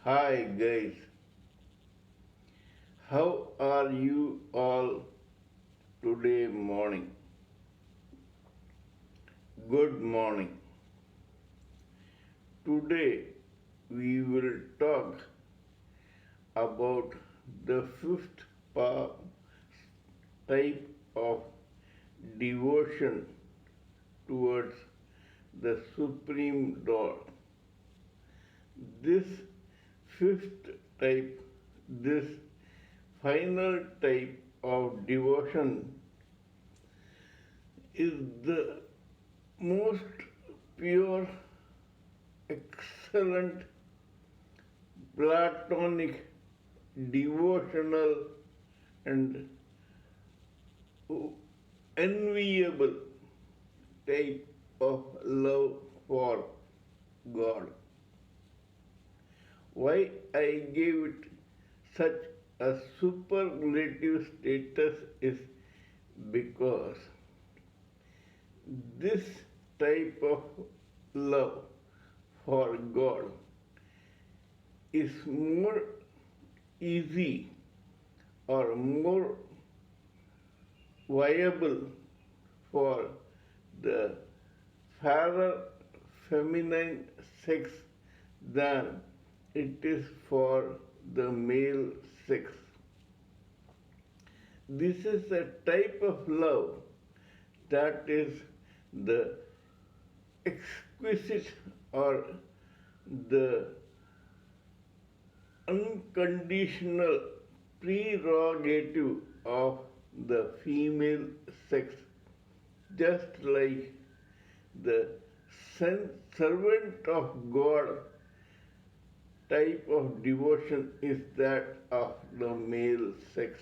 Hi guys, how are you all today morning? Good morning. Today we will talk about the fifth type of devotion towards the Supreme Lord. This fifth type, this final type of devotion is the most pure, excellent, platonic, devotional, and enviable type of love for God. Why I gave it such a superlative status is because this type of love for God is more easy or more viable for the fairer feminine sex than it is for the male sex. This is a type of love that is the exquisite or the unconditional prerogative of the female sex, just like the servant of God type of devotion is that of the male sex.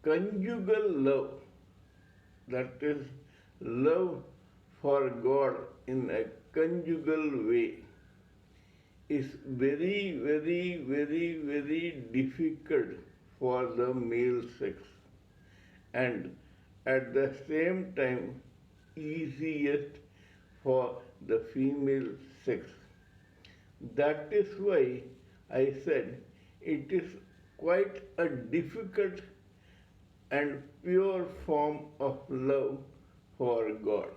Conjugal love, that is, love for God in a conjugal way, is very, very, very, very difficult for the male sex and at the same time easiest for the female sex. That is why I said it is quite a difficult and pure form of love for God.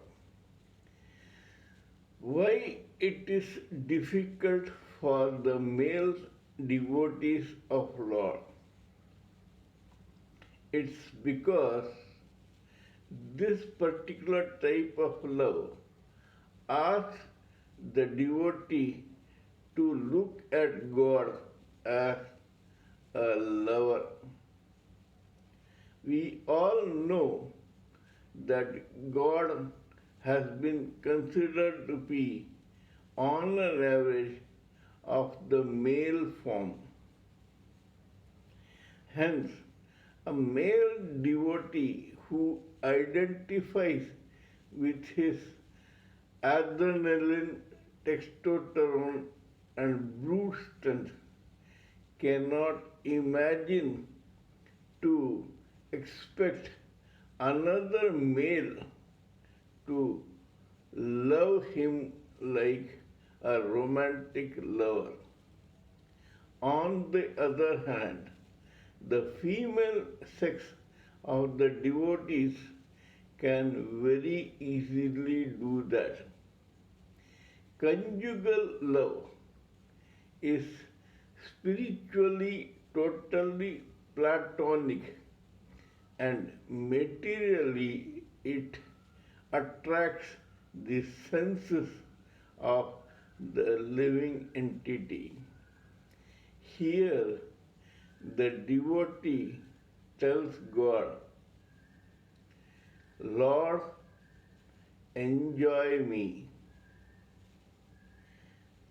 Why it is difficult for the male devotees of Lord? It's because this particular type of love asks the devotee to look at God as a lover. We all know that God has been considered to be, on an average, of the male form. Hence, a male devotee who identifies with his adrenaline, testosterone, and brute strength cannot imagine to expect another male to love him like a romantic lover. On the other hand, the female sex of the devotees can very easily do that. Conjugal love is spiritually totally platonic and materially it attracts the senses of the living entity. Here, the devotee tells God, Lord, enjoy me.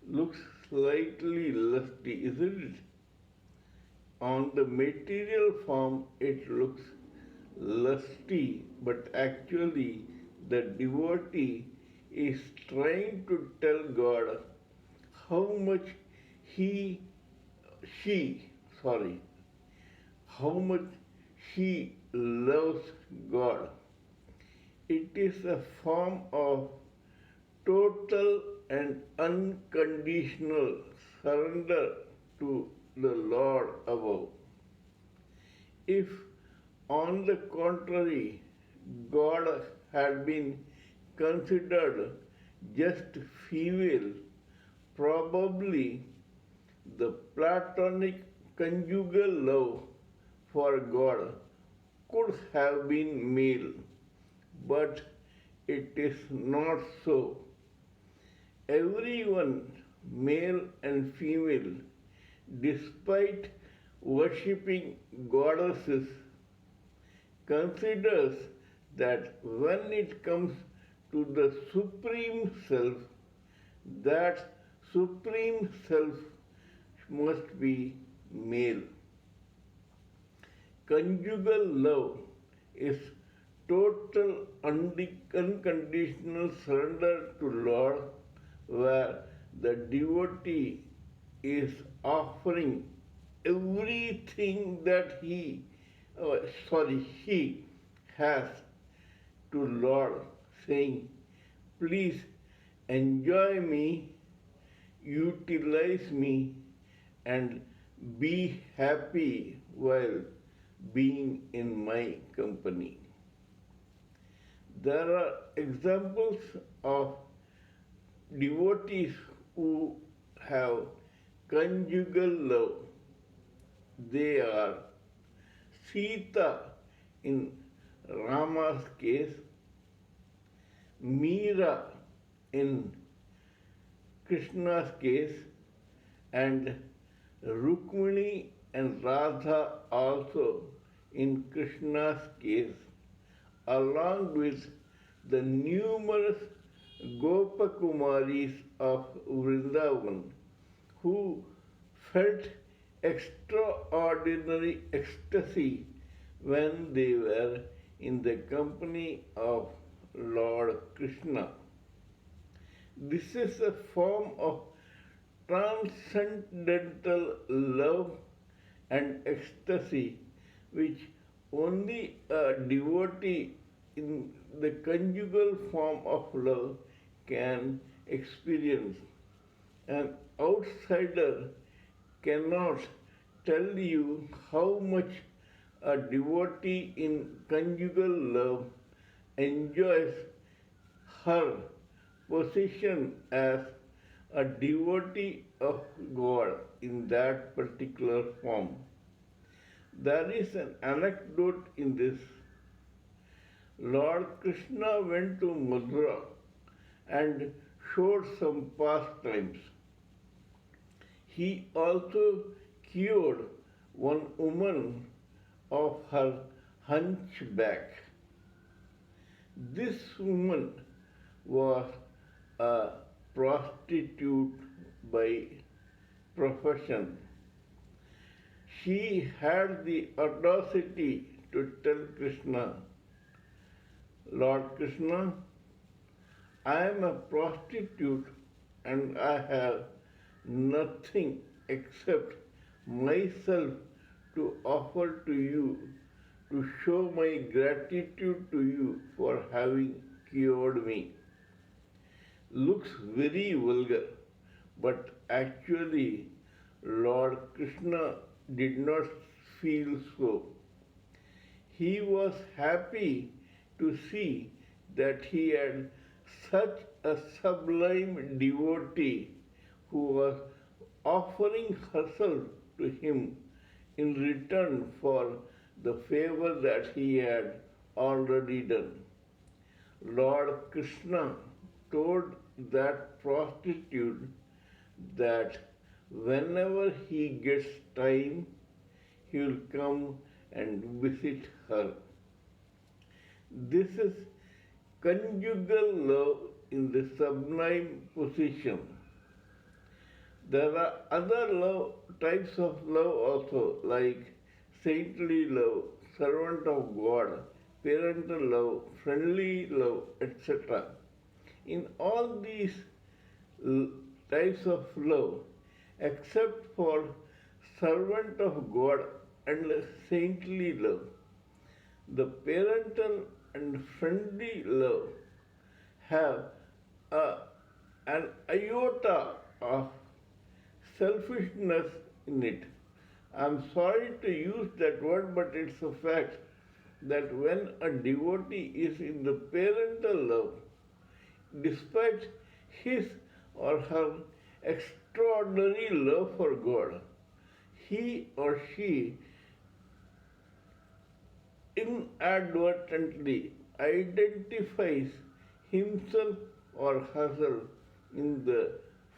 Looks slightly lusty, isn't it? On the material form, it looks lusty, but actually, the devotee is trying to tell God how much he, she, sorry, how much she loves God It is a form of total and unconditional surrender to the Lord above. If, on the contrary, God had been considered just female, probably the Platonic conjugal love for God could have been male, but it is not so. Everyone, male and female, despite worshipping goddesses, considers that when it comes to the Supreme Self, that Supreme Self must be male. Conjugal love is total unconditional surrender to Lord, where the devotee is offering everything that he has to Lord, saying, please enjoy me, utilize me, and be happy while being in my company. There are examples of devotees who have conjugal love. They are Sita in Rama's case, Meera in Krishna's case, and Rukmini and Radha also in Krishna's case, along with the numerous Gopakumaris of Vrindavan who felt extraordinary ecstasy when they were in the company of Lord Krishna. This is a form of transcendental love and ecstasy which only a devotee in the conjugal form of love can experience. An outsider cannot tell you how much a devotee in conjugal love enjoys her position as a devotee of God in that particular form. There is an anecdote in this. Lord Krishna went to Mathura and showed some pastimes. He also cured one woman of her hunchback. This woman was a prostitute by profession. She had the audacity to tell Krishna, Lord Krishna, I am a prostitute and I have nothing except myself to offer to you to show my gratitude to you for having cured me. Looks very vulgar, but actually Lord Krishna did not feel so. He was happy to see that he had such a sublime devotee who was offering herself to him in return for the favor that he had already done. Lord Krishna told that prostitute that whenever he gets time, he will come and visit her. This is conjugal love in the sublime position. There are other types of love also, like saintly love, servant of God, parental love, friendly love, etc. In all these types of love, except for servant of God and saintly love, the parental and friendly friendly love have a, an iota of selfishness in it. I'm sorry to use that word, but it's a fact that when a devotee is in the parental love, despite his or her extraordinary love for God, he or she inadvertently identifies himself or herself in the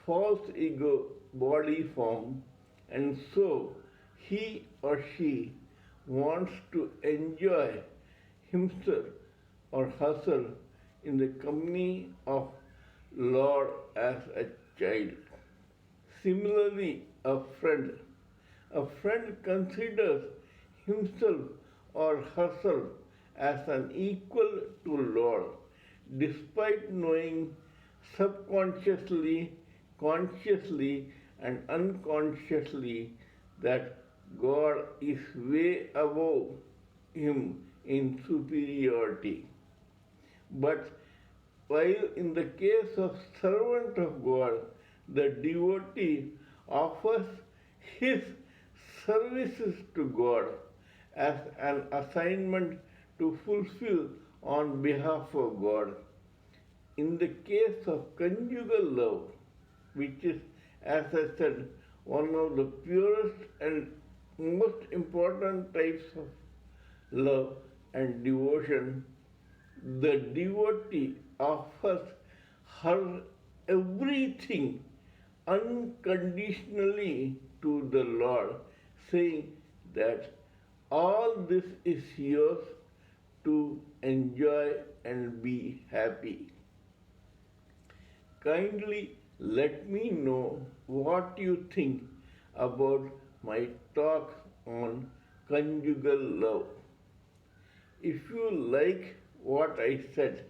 false ego body form, and so he or she wants to enjoy himself or herself in the company of Lord as a child. Similarly, a friend considers himself or herself as an equal to Lord, despite knowing subconsciously, consciously, and unconsciously that God is way above him in superiority. But while in the case of servant of God, the devotee offers his services to God as an assignment to fulfill on behalf of God. In the case of conjugal love, which is, as I said, one of the purest and most important types of love and devotion, the devotee offers her everything unconditionally to the Lord, saying that all this is yours to enjoy and be happy. Kindly let me know what you think about my talk on conjugal love. If you like what I said,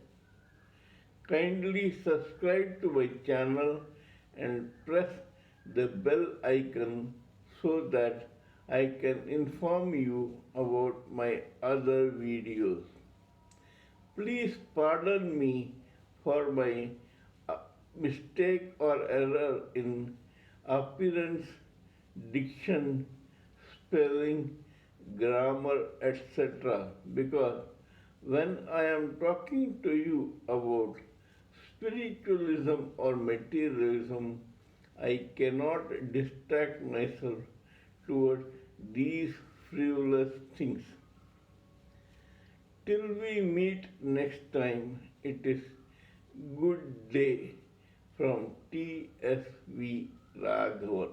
kindly subscribe to my channel and press the bell icon so that I can inform you about my other videos. Please pardon me for my mistake or error in appearance, diction, spelling, grammar, etc. Because when I am talking to you about spiritualism or materialism, I cannot distract myself towards these frivolous things. Till we meet next time, it is good day from TSV Raghavan.